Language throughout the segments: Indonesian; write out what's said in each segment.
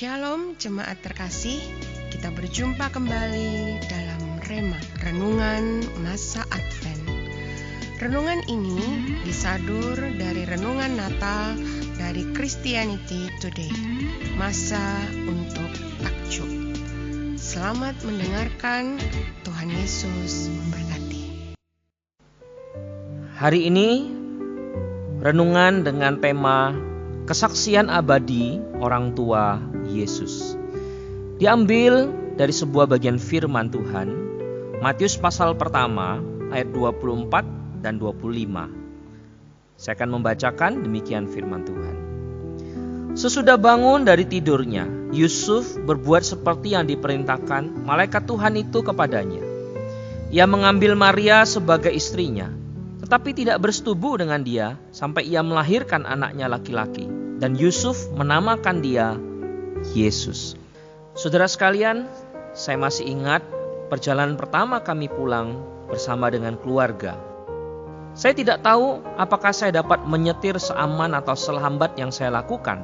Shalom jemaat terkasih, kita berjumpa kembali dalam Rema, Renungan Masa Advent. Renungan ini disadur dari Renungan Natal dari Christianity Today, Masa untuk Takjub. Selamat mendengarkan, Tuhan Yesus memberkati. Hari ini renungan dengan tema kesaksian abadi orang tua Yesus. Diambil dari sebuah bagian firman Tuhan, Matius pasal pertama ayat 24 dan 25. Saya akan membacakan demikian firman Tuhan. Sesudah bangun dari tidurnya, Yusuf berbuat seperti yang diperintahkan malaikat Tuhan itu kepadanya. Ia mengambil Maria sebagai istrinya, tetapi tidak bersetubuh dengan dia sampai ia melahirkan anaknya laki-laki. Dan Yusuf menamakan dia Yesus. Saudara sekalian, saya masih ingat perjalanan pertama kami pulang bersama dengan keluarga. Saya tidak tahu apakah saya dapat menyetir seaman atau selambat yang saya lakukan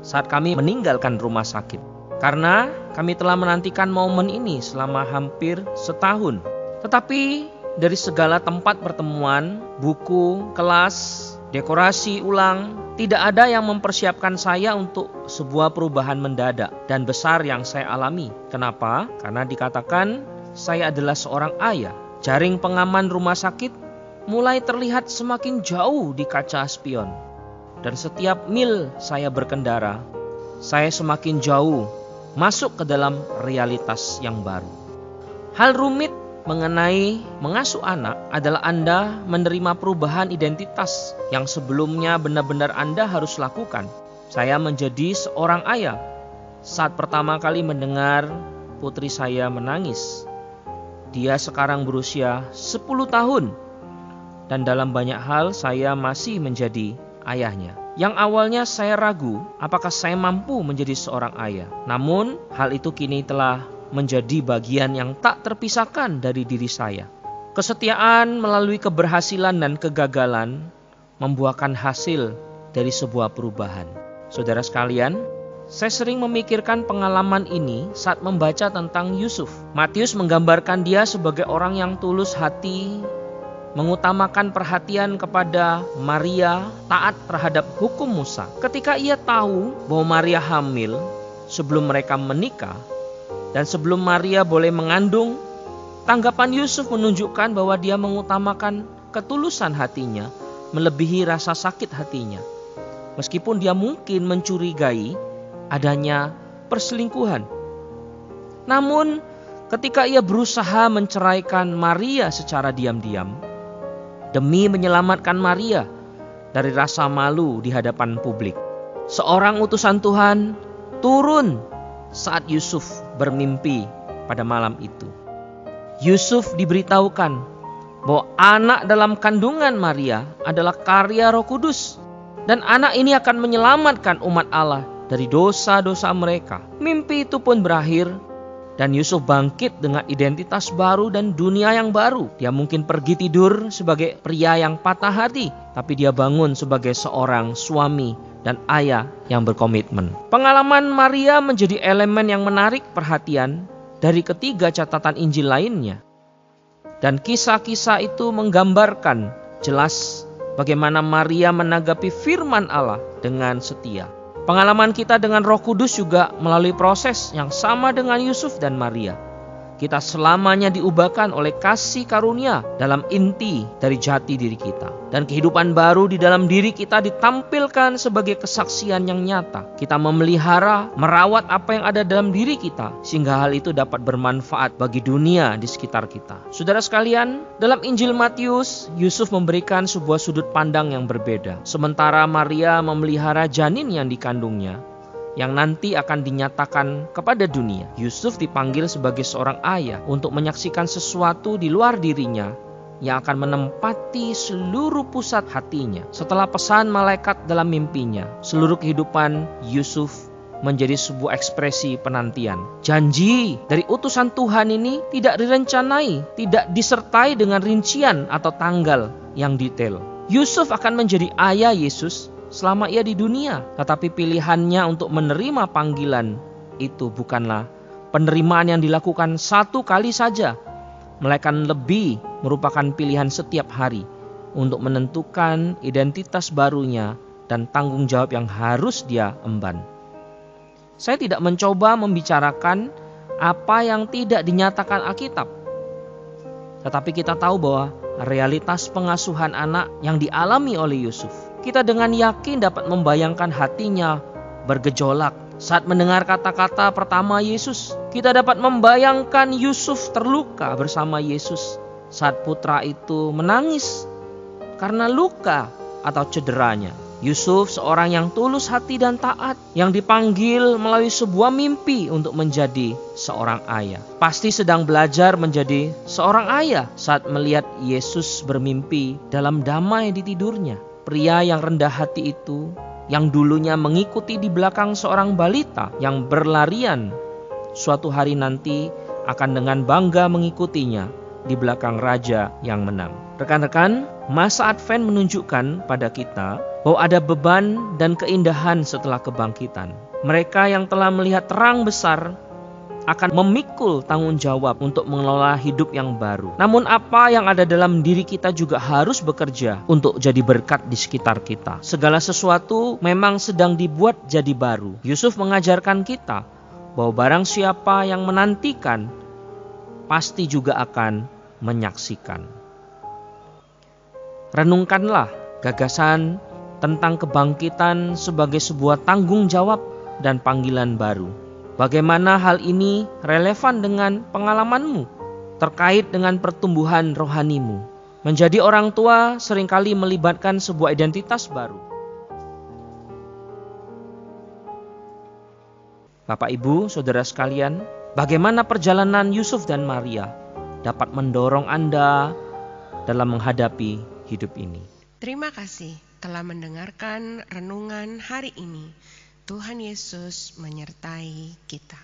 saat kami meninggalkan rumah sakit. Karena kami telah menantikan momen ini selama hampir setahun. Tetapi dari segala tempat pertemuan, buku, kelas, dekorasi ulang, tidak ada yang mempersiapkan saya untuk sebuah perubahan mendadak dan besar yang saya alami. Kenapa? Karena dikatakan saya adalah seorang ayah. Jaring pengaman rumah sakit mulai terlihat semakin jauh di kaca spion. Dan setiap mil saya berkendara, saya semakin jauh masuk ke dalam realitas yang baru. Hal rumit mengenai mengasuh anak adalah Anda menerima perubahan identitas yang sebelumnya benar-benar Anda harus lakukan. Saya menjadi seorang ayah saat pertama kali mendengar putri saya menangis. Dia sekarang berusia 10 tahun dan dalam banyak hal saya masih menjadi ayahnya. Yang awalnya saya ragu apakah saya mampu menjadi seorang ayah. Namun hal itu kini telah menjadi bagian yang tak terpisahkan dari diri saya. Kesetiaan melalui keberhasilan dan kegagalan membuahkan hasil dari sebuah perubahan. Saudara sekalian, saya sering memikirkan pengalaman ini saat membaca tentang Yusuf. Matius menggambarkan dia sebagai orang yang tulus hati, mengutamakan perhatian kepada Maria, taat terhadap hukum Musa. Ketika ia tahu bahwa Maria hamil sebelum mereka menikah, dan sebelum Maria boleh mengandung, tanggapan Yusuf menunjukkan bahwa dia mengutamakan ketulusan hatinya melebihi rasa sakit hatinya. Meskipun dia mungkin mencurigai adanya perselingkuhan. Namun ketika ia berusaha menceraikan Maria secara diam-diam, demi menyelamatkan Maria dari rasa malu di hadapan publik, seorang utusan Tuhan turun saat Yusuf bermimpi pada malam itu. Yusuf diberitahukan bahwa anak dalam kandungan Maria adalah karya Roh Kudus dan anak ini akan menyelamatkan umat Allah dari dosa-dosa mereka. Mimpi itu pun berakhir dan Yusuf bangkit dengan identitas baru dan dunia yang baru. Dia mungkin pergi tidur sebagai pria yang patah hati, tapi dia bangun sebagai seorang suami dan ayah yang berkomitmen. Pengalaman Maria menjadi elemen yang menarik perhatian dari ketiga catatan Injil lainnya. Dan kisah-kisah itu menggambarkan jelas bagaimana Maria menanggapi firman Allah dengan setia. Pengalaman kita dengan Roh Kudus juga melalui proses yang sama dengan Yusuf dan Maria. Kita selamanya diubahkan oleh kasih karunia dalam inti dari jati diri kita. Dan kehidupan baru di dalam diri kita ditampilkan sebagai kesaksian yang nyata. Kita memelihara, merawat apa yang ada dalam diri kita, sehingga hal itu dapat bermanfaat bagi dunia di sekitar kita. Saudara sekalian, dalam Injil Matius, Yusuf memberikan sebuah sudut pandang yang berbeda. Sementara Maria memelihara janin yang dikandungnya, yang nanti akan dinyatakan kepada dunia. Yusuf dipanggil sebagai seorang ayah untuk menyaksikan sesuatu di luar dirinya yang akan menempati seluruh pusat hatinya. Setelah pesan malaikat dalam mimpinya, seluruh kehidupan Yusuf menjadi sebuah ekspresi penantian. Janji dari utusan Tuhan ini tidak direncanai, tidak disertai dengan rincian atau tanggal yang detail. Yusuf akan menjadi ayah Yesus selama ia di dunia. Tetapi pilihannya untuk menerima panggilan itu bukanlah penerimaan yang dilakukan satu kali saja, melainkan lebih merupakan pilihan setiap hari untuk menentukan identitas barunya dan tanggung jawab yang harus dia emban. Saya tidak mencoba membicarakan apa yang tidak dinyatakan Alkitab. Tetapi kita tahu bahwa realitas pengasuhan anak yang dialami oleh Yusuf, kita dengan yakin dapat membayangkan hatinya bergejolak saat mendengar kata-kata pertama Yesus. Kita dapat membayangkan Yusuf terluka bersama Yesus saat putra itu menangis karena luka atau cederanya. Yusuf seorang yang tulus hati dan taat, yang dipanggil melalui sebuah mimpi untuk menjadi seorang ayah. Pasti sedang belajar menjadi seorang ayah saat melihat Yesus bermimpi dalam damai di tidurnya. Pria yang rendah hati itu, yang dulunya mengikuti di belakang seorang balita yang berlarian, suatu hari nanti akan dengan bangga mengikutinya di belakang raja yang menang. Rekan-rekan, masa Advent menunjukkan pada kita bahwa ada beban dan keindahan setelah kebangkitan. Mereka yang telah melihat terang besar akan memikul tanggung jawab untuk mengelola hidup yang baru. Namun apa yang ada dalam diri kita juga harus bekerja untuk jadi berkat di sekitar kita. Segala sesuatu memang sedang dibuat jadi baru. Yusuf mengajarkan kita bahwa barang siapa yang menantikan pasti juga akan menyaksikan. Renungkanlah gagasan tentang kebangkitan sebagai sebuah tanggung jawab dan panggilan baru. Bagaimana hal ini relevan dengan pengalamanmu terkait dengan pertumbuhan rohanimu? Menjadi orang tua seringkali melibatkan sebuah identitas baru. Bapak, Ibu, saudara sekalian, bagaimana perjalanan Yusuf dan Maria dapat mendorong Anda dalam menghadapi hidup ini? Terima kasih telah mendengarkan renungan hari ini. Tuhan Yesus menyertai kita.